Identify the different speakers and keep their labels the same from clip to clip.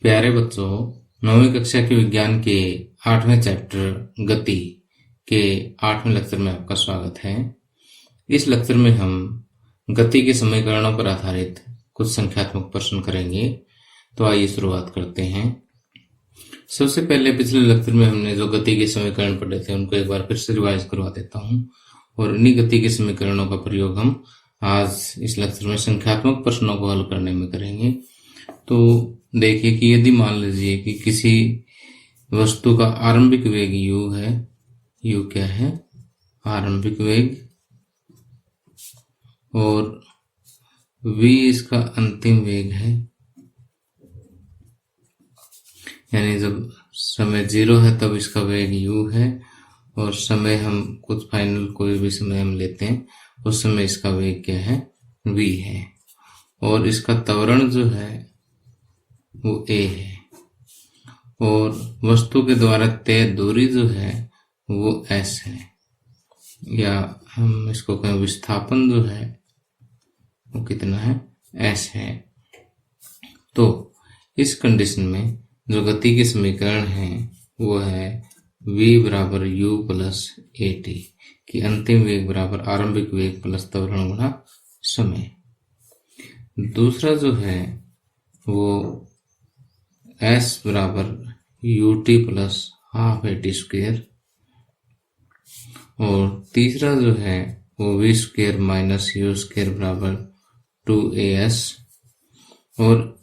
Speaker 1: प्यारे बच्चों, 9वीं कक्षा के विज्ञान के 8वें चैप्टर गति के 8वें लेक्चर में आपका स्वागत है। इस लेक्चर में हम गति के समीकरणों पर आधारित कुछ संख्यात्मक प्रश्न करेंगे। तो आइए शुरुआत करते हैं। सबसे पहले पिछले लेक्चर में हमने जो गति के समीकरण पढ़े थे उनको एक बार फिर से रिवाइज करवा देता हूँ और इन्हीं गति के समीकरणों का प्रयोग हम आज इस लेक्चर में संख्यात्मक प्रश्नों को हल करने में करेंगे। तो देखिए कि यदि मान लीजिए कि किसी वस्तु का आरंभिक वेग u है, u क्या है? आरंभिक वेग, और v इसका अंतिम वेग है, यानी जब समय 0 है तब इसका वेग u है और समय हम कुछ फाइनल कोई भी समय हम लेते हैं उस समय इसका वेग क्या है? v है। और इसका त्वरण जो है वो a है और वस्तु के द्वारा तय दूरी जो है वो s है, या हम इसको कहें विस्थापन जो है वो कितना है? s है। तो इस कंडीशन में जो गति के समीकरण है वो है v बराबर u प्लस at कि अंतिम वेग बराबर आरंभिक वेग प्लस त्वरण गुणा समय। दूसरा जो है वो s बराबर ut plus half at square, और तीसरा जो है वो v square minus u square बराबर 2as। और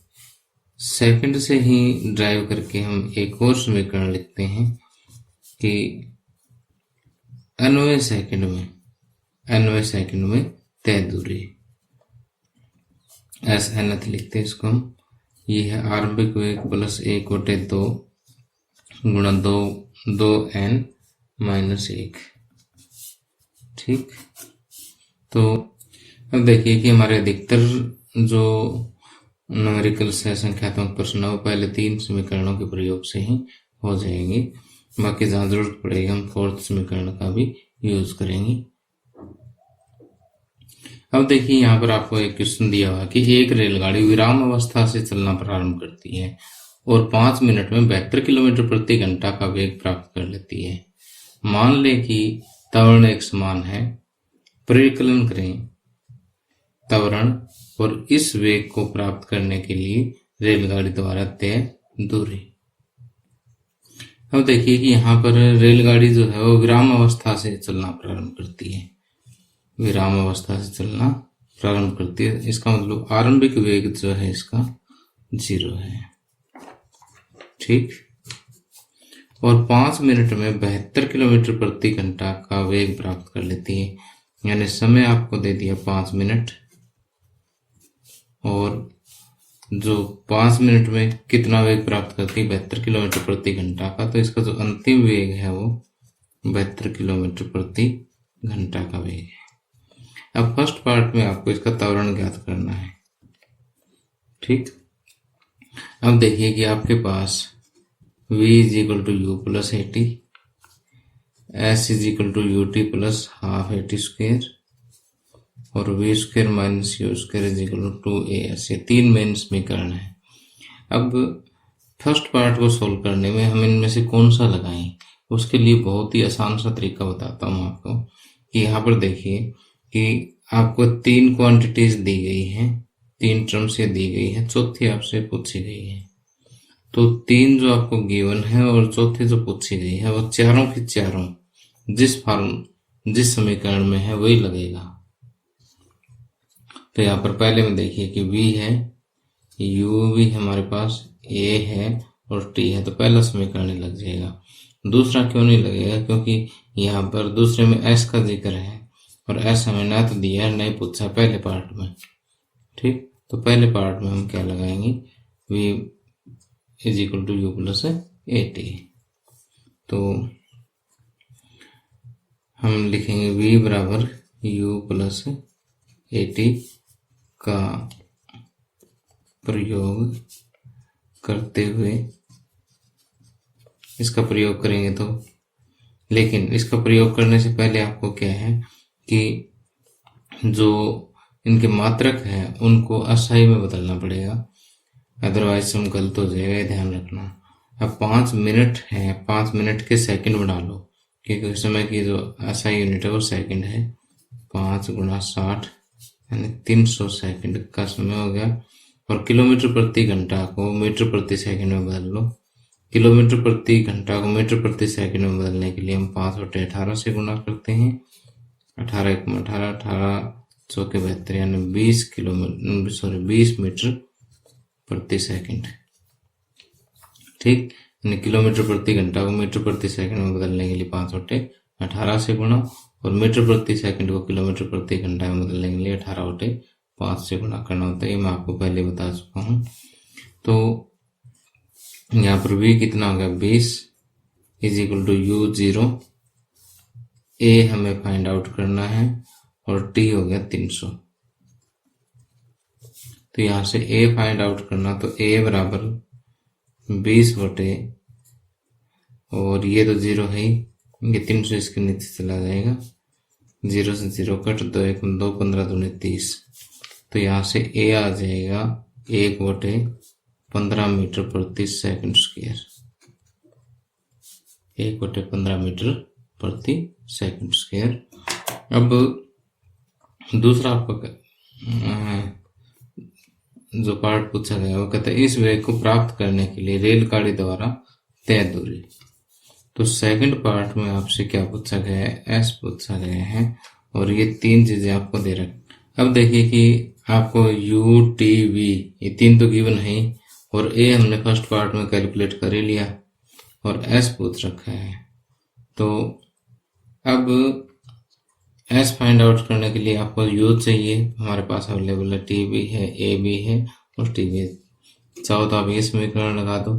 Speaker 1: सेकंड से ही ड्राइव करके हम एक और समीकरण लिखते हैं कि nवें सेकंड में तय दूरी, s nth लिखते हैं इसको हम। ये है आरंभिक वेग प्लस 1/2 गुणा 2n माइनस 1। ठीक, तो अब देखिए कि हमारे अधिकतर जो न्यूमेरिकल्स है, संख्यात्मक प्रश्न है, वो पहले 3 समीकरणों के प्रयोग से ही हो जाएंगे। बाकी जहाँ जरूरत पड़ेगी हम 4th समीकरण का भी यूज करेंगे। अब देखिए यहाँ पर आपको एक क्वेश्चन दिया हुआ कि एक रेलगाड़ी विराम अवस्था से चलना प्रारंभ करती है और 5 मिनट में 72 किलोमीटर प्रति घंटा का वेग प्राप्त कर लेती है। मान लें कि त्वरण एक समान है, परिकलन करें त्वरण और इस वेग को प्राप्त करने के लिए रेलगाड़ी द्वारा तय दूरी। अब देखिए कि यहाँ पर रेलगाड़ी जो है वो विराम अवस्था से चलना प्रारंभ करती है, विराम अवस्था से चलना प्रारंभ करती है। इसका मतलब आरंभिक वेग जो है इसका 0 है। ठीक, और 5 मिनट में 72 किलोमीटर प्रति घंटा का वेग प्राप्त कर लेती है, यानी समय आपको दे दिया 5 मिनट, और जो 5 मिनट में कितना वेग प्राप्त करती है? 72 किलोमीटर प्रति घंटा का। तो इसका जो अंतिम वेग है वो 72 किलोमीटर प्रति घंटा का वेग है। अब फर्स्ट पार्ट में आपको इसका त्वरण ज्ञात करना है। ठीक, अब देखिए कि आपके पास v is equal to u plus at, s is equal to ut plus half at square और v square minus u square is equal to 2as। ये 3 मेन समीकरण है। अब फर्स्ट पार्ट को सोल्व करने में हम इनमें से कौन सा लगाएं, उसके लिए बहुत ही आसान सा तरीका बताता हूँ आपको कि यहाँ पर देखिए कि आपको 3 क्वांटिटीज दी गई हैं, 3 टर्म्स ये दी गई है, चौथी आपसे पूछी गई है। तो 3 जो आपको गिवन है और चौथी जो पूछी गई है वो चारों की चारों जिस समीकरण में है वही लगेगा। तो यहाँ पर पहले में देखिए कि v है, u भी हमारे पास, a है और t है, तो पहला समीकरण ही लग जाएगा। दूसरा क्यों नहीं लगेगा? क्योंकि यहाँ पर दूसरे में s का जिक्र है और s हमें ना तो दिया है, नहीं पूछा पहले पार्ट में। ठीक, तो पहले पार्ट में हम क्या लगाएंगे? v is equal to u plus at। तो हम लिखेंगे v बराबर u प्लस at का प्रयोग करते हुए, इसका प्रयोग करेंगे तो, लेकिन इसका प्रयोग करने से पहले आपको क्या है कि जो इनके मात्रक हैं उनको अस्थाई में बदलना पड़ेगा। अदरवाइज हम गलत हो जाएगा, ये ध्यान रखना। अब 5 मिनट है, 5 मिनट के सेकंड बना लो, क्योंकि उस समय की जो ऐसा यूनिट है वो सेकंड है। 5 गुणा 60 यानी 300 सेकंड का समय हो गया। और किलोमीटर प्रति घंटा को मीटर प्रति सेकंड में बदल लो। किलोमीटर प्रति घंटा को मीटर प्रति सेकंड में बदलने के लिए हम 5 बटे 18 से गुणा करते हैं। 18 एक 18, 18 चौके 72 यानी 20 किलोमीटर, सॉरी 20 मीटर प्रति सेकंड। ठीक, यानी किलोमीटर प्रति घंटा को मीटर प्रति सेकंड में बदलने के लिए 5 बटे 18 से गुणा, और मीटर प्रति सेकंड को किलोमीटर प्रति घंटा में बदलने के लिए 18 बटे 5 से गुणा करना होता है। ये मैं आपको पहले बता चुका हूँ। तो यहाँ पर v कितना हो गया 20 is equal to u0, a हमें फाइंड आउट करना है, और t हो गया 300। तो यहाँ से a फाइंड आउट करना, तो a बराबर 20 बटे, और ये तो 0 है ही, ये 300 इसके नीचे चला जाएगा, 0 से 0 कट, 2 1 2 15 दूनी 30। तो यहाँ से a आ जाएगा 1 बटे 15 मीटर प्रति सेकंड स्क्वायर, 1 बटे 15 मीटर प्रति सेकंड स्क्वायर। अब दूसरा आपका जो पार्ट पूछा गया वो कहता है इस वेग को प्राप्त करने के लिए रेलगाड़ी द्वारा तय दूरी। तो सेकंड पार्ट में आपसे क्या पूछा गया है, एस पूछा गया है, और ये 3 चीजें आपको दे रखी। अब देखिए कि आपको यू टी वी ये 3 तो गिवन है, और ए हमने फर्स्ट पार्ट में कैलकुलेट कर ही लिया, और एस पूछ रखा है। तो अब एस फाइंड आउट करने के लिए आपको यू चाहिए, हमारे पास अवेलेबल है, टी बी है, ए बी है, और टी बी है। चाहो तो आप ये समीकरण लगा दो,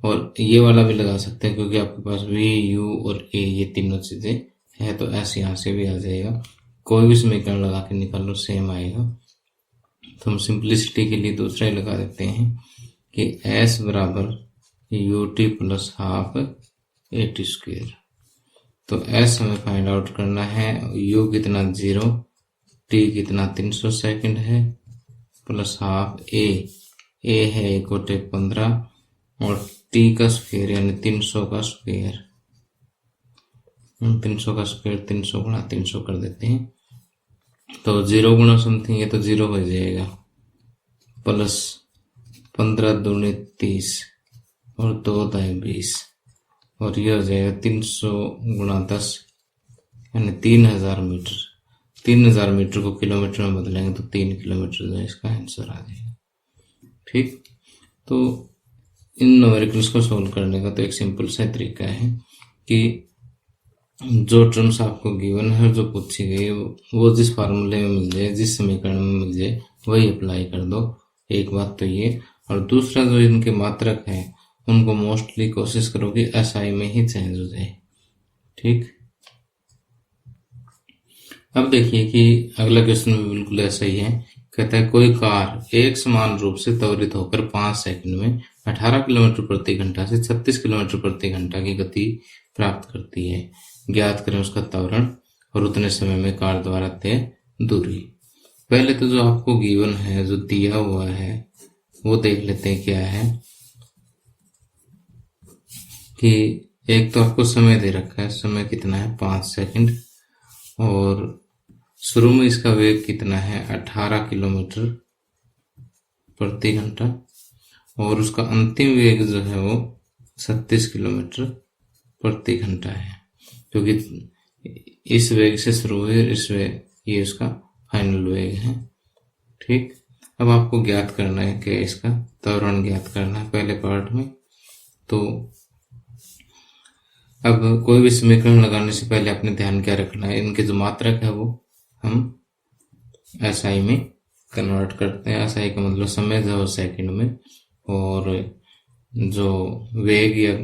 Speaker 1: और ये वाला भी लगा सकते हैं, क्योंकि आपके पास वी यू और ए ये तीनों चीजें है, तो एस यहाँ से भी आ जाएगा। कोई भी समीकरण लगा के निकाल लो, सेम आएगा। तो हम सिंप्लिसिटी के लिए दूसरा ही लगा देते हैं कि एस बराबर you t plus half a T square. तो एस हमें फाइंड आउट करना है, यू कितना 0, टी कितना 300 सेकंड है, प्लस हाफ ए है 1 बटे 15, और टी का स्क्वायर यानी 300 का स्क्वायर, 300 का स्क्वायर 300 गुणा 300 कर देते हैं। तो 0 गुणा समथिंग ये तो 0 हो जाएगा, प्लस 15 दूनी 30, और 2 दाएं 20, और ये हो जाएगा 300 गुणा 10 यानी 3000 मीटर। 3000 मीटर को किलोमीटर में बदलेंगे तो 3 किलोमीटर जो है इसका आंसर आ जाएगा। ठीक, तो इन न्यूमेरिकल्स को सोल्व करने का तो एक सिंपल सा तरीका है कि जो टर्म्स आपको गिवन है, जो पूछी गई वो जिस फार्मूले में मिल जाए, जिस समीकरण में मिल जाए, वही अप्लाई कर दो। एक बात तो ये, और दूसरा जो इनके मात्रक है उनको मोस्टली कोशिश करो कि एसआई में ही चेंज हो जाए। ठीक, अब देखिए कि अगला क्वेश्चन भी बिल्कुल ऐसा ही है। कहता है कोई कार एक समान रूप से त्वरित होकर 5 सेकंड में 18 किलोमीटर प्रति घंटा से 36 किलोमीटर प्रति घंटा की गति प्राप्त करती है, ज्ञात करें उसका त्वरण और उतने समय में कार द्वारा तय दूरी। पहले तो जो आपको गिवन है, जो दिया हुआ है, वो देख लेते हैं क्या है। कि एक तो आपको समय दे रखा है, समय कितना है 5 सेकंड, और शुरू में इसका वेग कितना है 18 किलोमीटर प्रति घंटा, और उसका अंतिम वेग जो है वो 36 किलोमीटर प्रति घंटा है, क्योंकि इस वेग से शुरू हुई, इस वेग ये उसका फाइनल वेग है। ठीक, अब आपको ज्ञात करना है कि इसका त्वरण ज्ञात करना है पहले पार्ट में। तो अब कोई भी समीकरण लगाने से पहले अपने ध्यान क्या रखना है, इनके जो मात्रक है वो हम एसआई में कन्वर्ट करते हैं। एसआई का मतलब समय जो है सेकंड में, और जो वेग या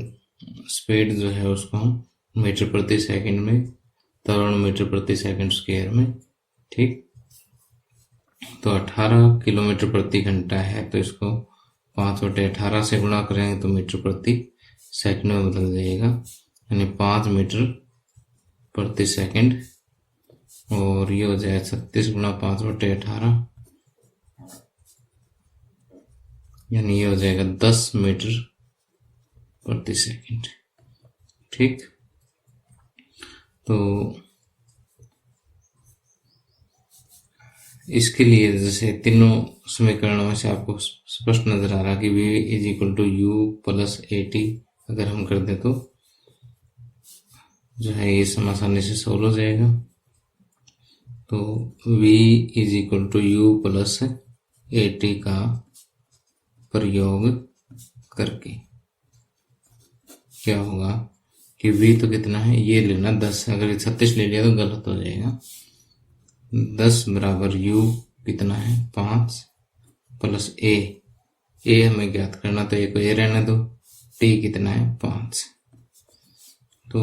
Speaker 1: स्पीड जो है उसको हम मीटर प्रति सेकंड में, त्वरण मीटर प्रति सेकंड स्क्वायर में। ठीक, तो 18 किलोमीटर प्रति घंटा है, तो इसको 5 बटे 18 से गुणा करेंगे तो मीटर प्रति सेकंड में बदल जाएगा, यानी 5 मीटर प्रति सेकंड, और ये हो जाए 36 गुणा 5 बटे 18, यानी ये हो जाएगा 10 मीटर प्रति सेकंड। ठीक, तो इसके लिए जैसे तीनों समीकरणों में से आपको स्पष्ट नजर आ रहा कि v is equal to u plus a t अगर हम कर दें तो जो है ये सम आसानी से सोल्व हो जाएगा। तो v is equal to u plus a t का प्रयोग करके क्या होगा कि v तो कितना है ये लेना 10, अगर 36 ले लिया तो गलत हो जाएगा। 10 बराबर u कितना है 5 प्लस a हमें ज्ञात करना, तो a को a रहने दो, t कितना है 5, तो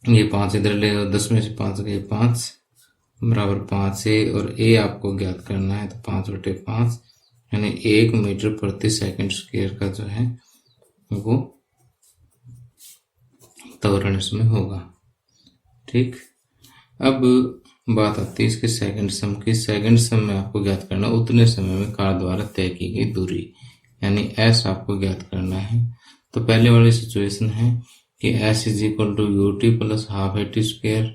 Speaker 1: ये 5 इधर ले, 10 में से 5 गए 5 बराबर 5a, और a आपको ज्ञात करना है तो 5/5 यानी 1 मीटर प्रति सेकंड स्क्वायर का जो है वो त्वरण इसमें होगा। ठीक, अब बात आती है इसके सेकंड सम की। सेकंड सम में आपको ज्ञात करना उतने समय में कार द्वारा तय की गई दूरी, यानी s आपको ज्ञात करना है। तो पहले वाली सिचुएशन है कि s is equal to u t plus half a t square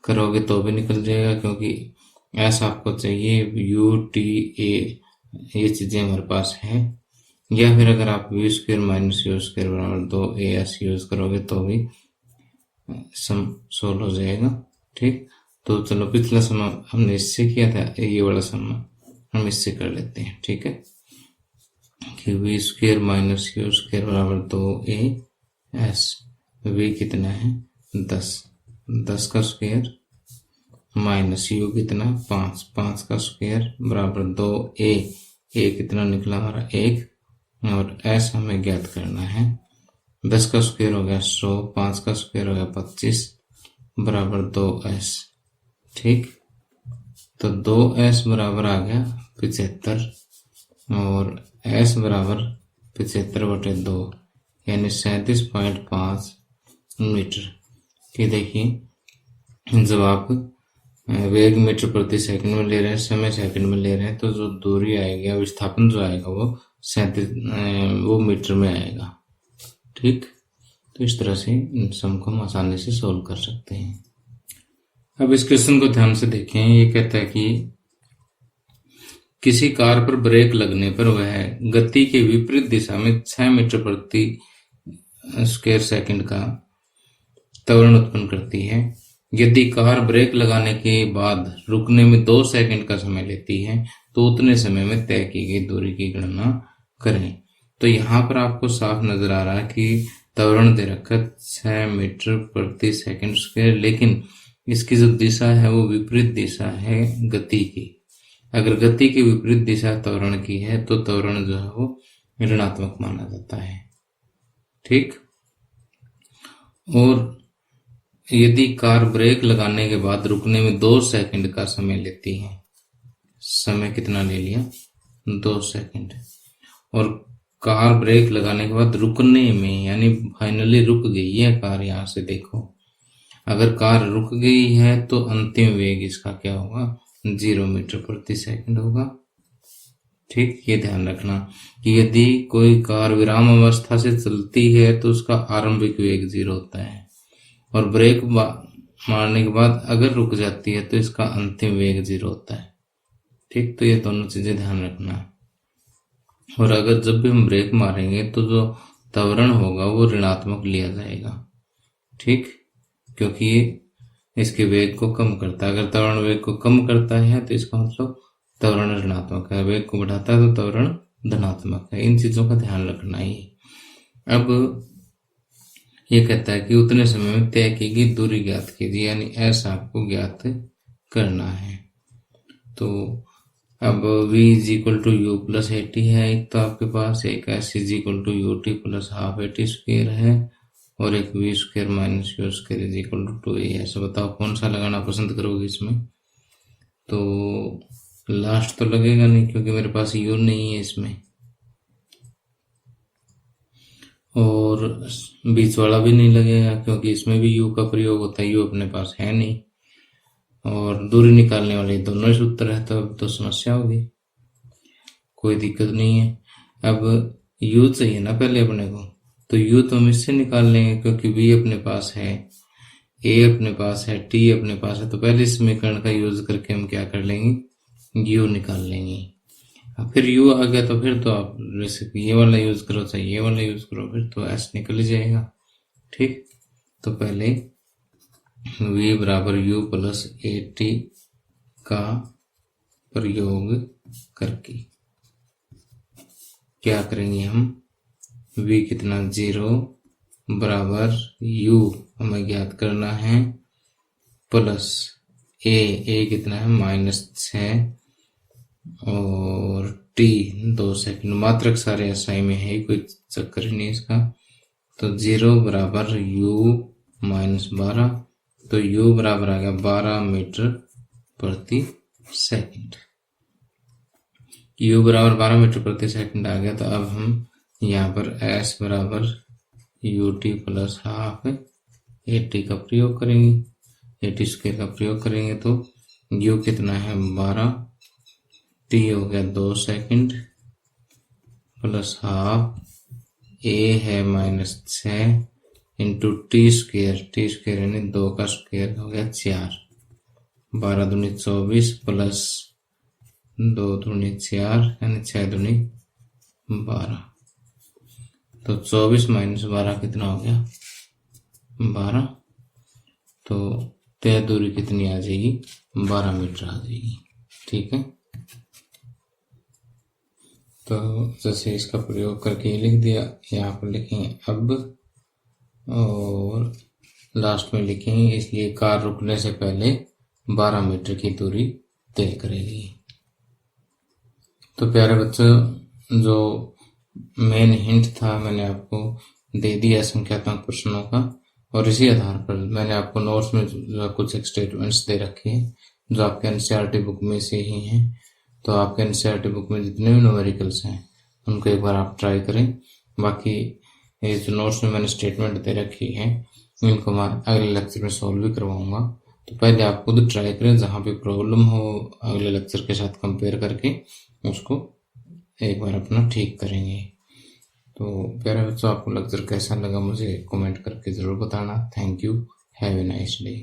Speaker 1: करोगे तो भी निकल जाएगा, क्योंकि s आपको चाहिए, यू टी ए ये चीजें हमारे पास है। या फिर अगर आप v square minus u square बराबर 2as यूज करोगे तो भी सम सोल्व हो जाएगा। ठीक, तो चलो पिछला सम हमने इससे किया था, ये वाला सम हम इससे कर लेते हैं। ठीक है, कि v square minus u square बराबर 2as, v कितना है 10 का स्क्वायर माइनस u कितना 5 का स्क्वायर बराबर 2a, कितना निकला हमारा 1, और s हमें ज्ञात करना है। 10 का स्क्वायर हो गया 100, 5 का स्क्वायर हो गया 25 बराबर 2s। ठीक, तो 2s बराबर आ गया 75 और s बराबर 75/2 यानी 37.5 मीटर। कि देखिए जब आप वेग मीटर प्रति सेकंड में ले रहे हैं, समय सेकंड में ले रहे हैं, तो जो दूरी आएगी, विस्थापन जो आएगा वो मीटर में आएगा। ठीक, तो इस तरह से इन सम को हम आसानी से सोल्व कर सकते हैं। अब इस क्वेश्चन को ध्यान से देखें। ये कहता है कि किसी कार पर ब्रेक लगने पर वह गति के विपरीत दिशा में 6 मीटर प्रति स्क्वायर सेकंड का त्वरण उत्पन्न करती है। यदि कार ब्रेक लगाने के बाद रुकने में 2 सेकंड का समय लेती है तो उतने समय में तय की गई दूरी की गणना करें। तो यहाँ पर आपको साफ नजर आ रहा है कि त्वरण दे रखा 6 मीटर प्रति सेकंड स्क्वायर, लेकिन इसकी जो दिशा है वो विपरीत दिशा है गति की। अगर गति की विपरीत दिशा त्वरण की है तो त्वरण जो है वो ऋणात्मक माना जाता है। ठीक, और यदि कार ब्रेक लगाने के बाद रुकने में 2 सेकंड का समय लेती है, समय कितना ले लिया 2 सेकंड, और कार ब्रेक लगाने के बाद रुकने में यानी फाइनली रुक गई है कार, यहां से देखो अगर कार रुक गई है तो अंतिम वेग इसका क्या होगा 0 मीटर प्रति सेकंड होगा। ठीक, ये ध्यान रखना कि यदि कोई कार विराम अवस्था से चलती है तो उसका आरंभिक वेग 0 होता है, और ब्रेक मारने के बाद अगर रुक जाती है तो इसका अंतिम वेग 0 होता है। ठीक, तो ये दोनों चीजें ध्यान रखना। और अगर जब भी हम ब्रेक मारेंगे तो जो त्वरण होगा वो ऋणात्मक लिया जाएगा। ठीक, क्योंकि ये इसके वेग को कम करता है। अगर त्वरण वेग को कम करता है तो इसका मतलब त्वरण ऋणात्मक है, वेग को बढ़ाता है तो त्वरण धनात्मक है। इन चीजों का ध्यान रखना ही। अब ये कहता है कि उतने समय में तय की गई दूरी ज्ञात कीजिए, यानी ऐसा आपको ज्ञात करना है। तो अब v is equal to u plus a t है एक, तो आपके पास एक s is equal to u t plus half a t square है, और एक v square minus u square is equal to 2a है। तो बताओ कौन सा लगाना पसंद करोगे इसमें? तो लास्ट तो लगेगा नहीं क्योंकि मेरे पास u नहीं है इसमें, और बीच वाला भी नहीं लगेगा क्योंकि इसमें भी u का प्रयोग होता है, u अपने पास है नहीं, और दूरी निकालने वाले दोनों ही सूत्र है, तो अब तो समस्या होगी। कोई दिक्कत नहीं है। अब u चाहिए ना पहले अपने को, तो u तो हम इससे निकाल लेंगे क्योंकि v अपने पास है, a अपने पास है, t अपने पास है, तो पहले इस समीकरण का यूज करके हम क्या कर लेंगे, u निकाल लेंगे। अब फिर u आ गया तो फिर तो आप जैसे ये वाला यूज करो चाहे ये वाला यूज करो, फिर तो s निकल ही जाएगा। ठीक, तो पहले v बराबर u प्लस ए टी का प्रयोग करके क्या करेंगे हम, v कितना 0 बराबर u हमें ज्ञात करना है, प्लस a कितना है -6 और t 2 सेकंड, मात्रक सारे एसआई में है, कोई चक्कर ही नहीं इसका। तो 0 बराबर u -12, तो u बराबर आ गया 12 मीटर प्रति सेकंड। u बराबर 12 मीटर प्रति सेकंड आ गया, तो अब हम यहाँ पर s बराबर ut प्लस हाफ at का प्रयोग करेंगे, at स्क्वायर का प्रयोग करेंगे, तो u कितना है 12, t हो गया 2 सेकंड प्लस हाफ, a है -6 इंटू टी स्क्वायर यानी 2 का स्क्वायर हो गया 4, 12 दूनी 24 प्लस 2 दूनी 4 यानी 6 दूनी 12, तो 24 माइनस 12 कितना हो गया 12, तो तय दूरी कितनी आ जाएगी 12 मीटर आ जाएगी। ठीक है, तो जैसे इसका प्रयोग करके ये लिख दिया, यहाँ पर लिखेंगे अब और लास्ट में लिखेंगे, इसलिए कार रुकने से पहले 12 मीटर की दूरी तय करेगी। तो प्यारे बच्चों, जो मेन हिंट था मैंने आपको दे दिया संख्यात्मक प्रश्नों का, और इसी आधार पर मैंने आपको नोट्स में जो कुछ स्टेटमेंट्स दे रखे हैं जो आपके एनसीईआरटी बुक में से ही हैं। तो आपके एनसीईआरटी बुक में जितने भी न्यूमेरिकल्स हैं उनको एक बार आप ट्राई करें। बाकी ये जो नोट्स में मैंने स्टेटमेंट दे रखी है इनको मैं अगले लेक्चर में सॉल्व भी करवाऊंगा। तो पहले आप खुद ट्राई करें, जहाँ पे प्रॉब्लम हो अगले लेक्चर के साथ कंपेयर करके उसको एक बार अपना ठीक करेंगे। तो प्यारे बच्चों, आपको लेक्चर कैसा लगा मुझे कमेंट करके ज़रूर बताना। Thank you, have a nice day.